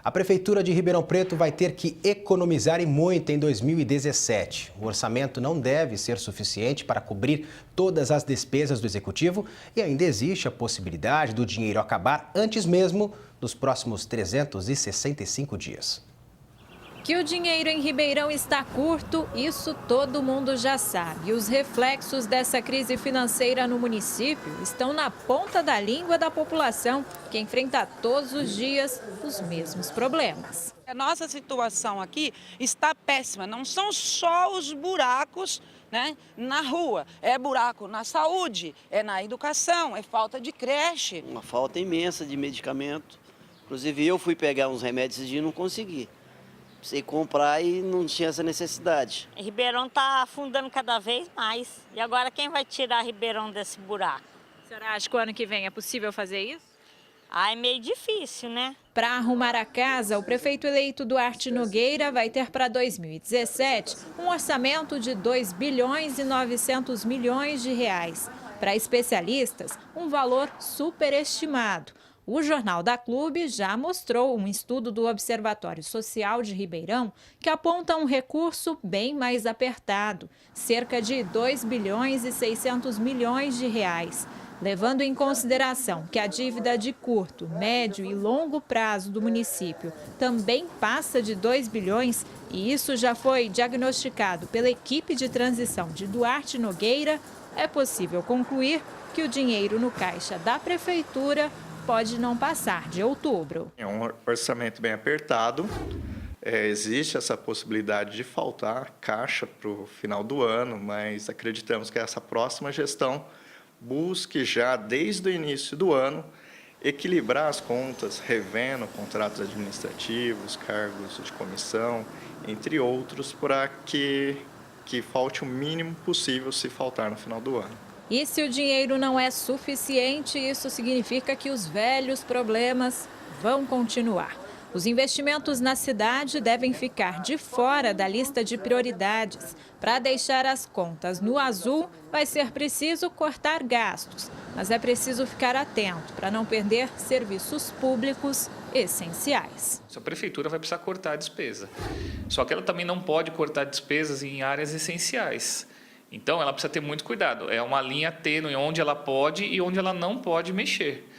A Prefeitura de Ribeirão Preto vai ter que economizar e muito em 2017. O orçamento não deve ser suficiente para cobrir todas as despesas do Executivo e ainda existe a possibilidade do dinheiro acabar antes mesmo dos próximos 365 dias. Que o dinheiro em Ribeirão está curto, isso todo mundo já sabe. Os reflexos dessa crise financeira no município estão na ponta da língua da população, que enfrenta todos os dias os mesmos problemas. A nossa situação aqui está péssima, não são só os buracos, né, na rua, é buraco na saúde, é na educação, é falta de creche. Uma falta imensa de medicamento, inclusive eu fui pegar uns remédios e não consegui. Precisei comprar e não tinha essa necessidade. Ribeirão está afundando cada vez mais. E agora quem vai tirar Ribeirão desse buraco? A senhora acha que o ano que vem é possível fazer isso? É meio difícil, né? Para arrumar a casa, o prefeito eleito Duarte Nogueira vai ter para 2017 um orçamento de 2 bilhões e 900 milhões de reais. Para especialistas, um valor superestimado. O Jornal da Clube já mostrou um estudo do Observatório Social de Ribeirão que aponta um recurso bem mais apertado, cerca de 2 bilhões e 600 milhões de reais. Levando em consideração que a dívida de curto, médio e longo prazo do município também passa de 2 bilhões, e isso já foi diagnosticado pela equipe de transição de Duarte Nogueira, é possível concluir que o dinheiro no caixa da Prefeitura pode não passar de outubro. É um orçamento bem apertado, existe essa possibilidade de faltar caixa para o final do ano, mas acreditamos que essa próxima gestão busque já desde o início do ano equilibrar as contas, revendo contratos administrativos, cargos de comissão, entre outros, para que falte o mínimo possível se faltar no final do ano. E se o dinheiro não é suficiente, isso significa que os velhos problemas vão continuar. Os investimentos na cidade devem ficar de fora da lista de prioridades. Para deixar as contas no azul, vai ser preciso cortar gastos. Mas é preciso ficar atento para não perder serviços públicos essenciais. A prefeitura vai precisar cortar a despesa. Só que ela também não pode cortar despesas em áreas essenciais. Então, ela precisa ter muito cuidado. É uma linha tênue onde ela pode e onde ela não pode mexer.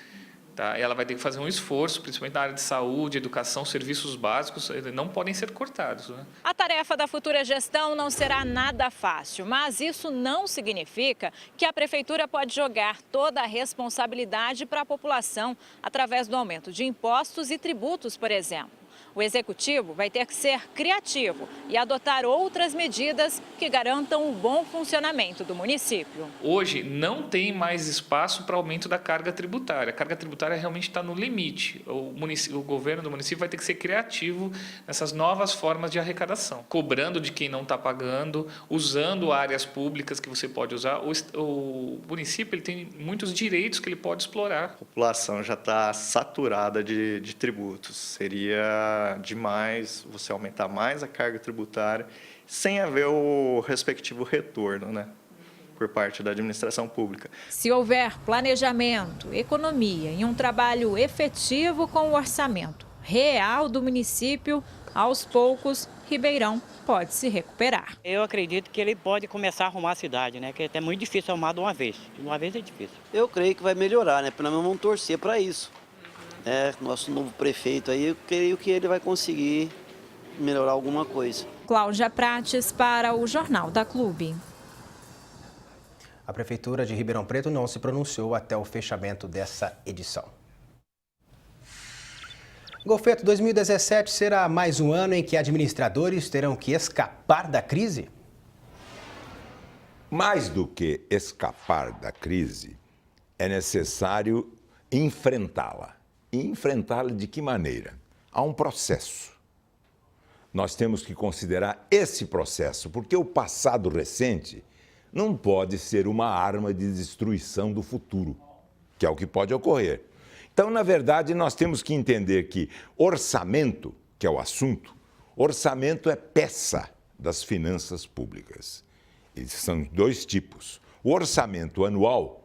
Tá? Ela vai ter que fazer um esforço, principalmente na área de saúde, educação, serviços básicos, não podem ser cortados. Né? A tarefa da futura gestão não será nada fácil, mas isso não significa que a Prefeitura pode jogar toda a responsabilidade para a população, através do aumento de impostos e tributos, por exemplo. O Executivo vai ter que ser criativo e adotar outras medidas que garantam o bom funcionamento do município. Hoje não tem mais espaço para aumento da carga tributária. A carga tributária realmente está no limite. O governo do município vai ter que ser criativo nessas novas formas de arrecadação. Cobrando de quem não está pagando, usando áreas públicas que você pode usar. O município ele tem muitos direitos que ele pode explorar. A população já está saturada de tributos. Seria demais você aumentar mais a carga tributária sem haver o respectivo retorno, né, por parte da administração pública. Se houver planejamento, economia e um trabalho efetivo com o orçamento real do município, aos poucos, Ribeirão pode se recuperar. Eu acredito que ele pode começar a arrumar a cidade, né? Que é muito difícil arrumar de uma vez. De uma vez é difícil. Eu creio que vai melhorar, né? Pelo menos vamos torcer para isso. Nosso novo prefeito aí, eu creio que ele vai conseguir melhorar alguma coisa. Cláudia Prates para o Jornal da Clube. A Prefeitura de Ribeirão Preto não se pronunciou até o fechamento dessa edição. Golfeto, 2017 será mais um ano em que administradores terão que escapar da crise? Mais do que escapar da crise, é necessário enfrentá-la. E enfrentá-la de que maneira? Há um processo. Nós temos que considerar esse processo, porque o passado recente não pode ser uma arma de destruição do futuro, que é o que pode ocorrer. Então, na verdade, nós temos que entender que orçamento, que é o assunto, orçamento é peça das finanças públicas. Eles são dois tipos. O orçamento anual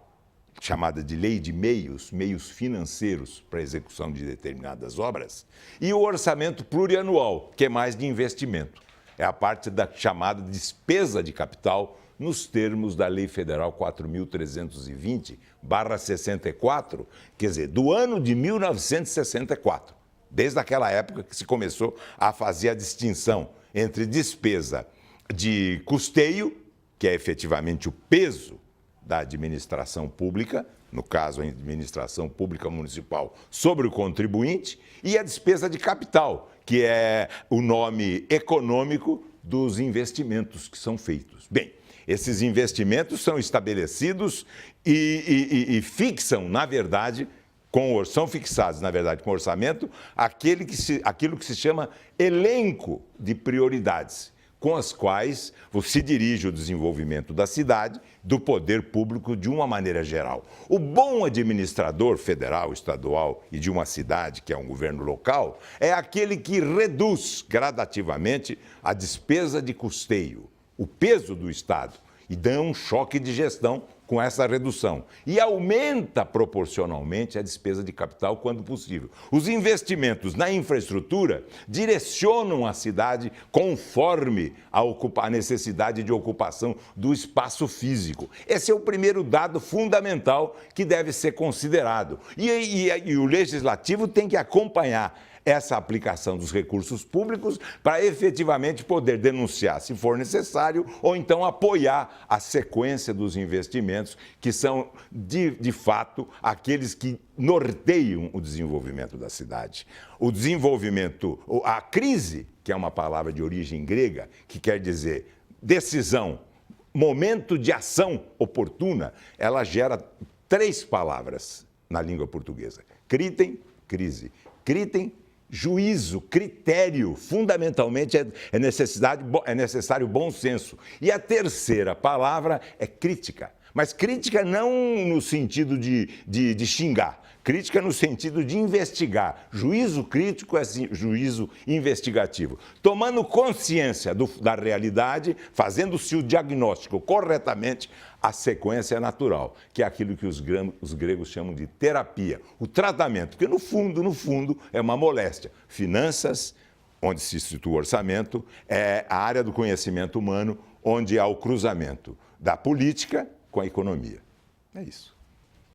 chamada de lei de meios financeiros para a execução de determinadas obras, e o orçamento plurianual, que é mais de investimento. É a parte da chamada despesa de capital, nos termos da Lei Federal 4.320/64, quer dizer, do ano de 1964. Desde aquela época que se começou a fazer a distinção entre despesa de custeio, que é efetivamente o peso da administração pública, no caso a administração pública municipal, sobre o contribuinte, e a despesa de capital, que é o nome econômico dos investimentos que são feitos. Bem, esses investimentos são estabelecidos e fixam, na verdade, são fixados, na verdade, com orçamento, aquilo que se chama elenco de prioridades, com as quais se dirige o desenvolvimento da cidade, do poder público de uma maneira geral. O bom administrador federal, estadual e de uma cidade, que é um governo local, é aquele que reduz gradativamente a despesa de custeio, o peso do Estado, e dá um choque de gestão com essa redução. E aumenta proporcionalmente a despesa de capital quando possível. Os investimentos na infraestrutura direcionam a cidade conforme a necessidade de ocupação do espaço físico. Esse é o primeiro dado fundamental que deve ser considerado. E o legislativo tem que acompanhar essa aplicação dos recursos públicos para efetivamente poder denunciar, se for necessário, ou então apoiar a sequência dos investimentos que são, de fato, aqueles que norteiam o desenvolvimento da cidade. O desenvolvimento, a crise, que é uma palavra de origem grega, que quer dizer decisão, momento de ação oportuna, ela gera 3 palavras na língua portuguesa. Critem, crise. Critem, juízo, critério, fundamentalmente é necessário bom senso. E a terceira palavra é crítica. Mas crítica não no sentido de xingar, crítica no sentido de investigar. Juízo crítico é juízo investigativo. Tomando consciência da realidade, fazendo-se o diagnóstico corretamente, a sequência é natural, que é aquilo que os gregos chamam de terapia, o tratamento, que no fundo, é uma moléstia. Finanças, onde se situa o orçamento, é a área do conhecimento humano, onde há o cruzamento da política com a economia. É isso.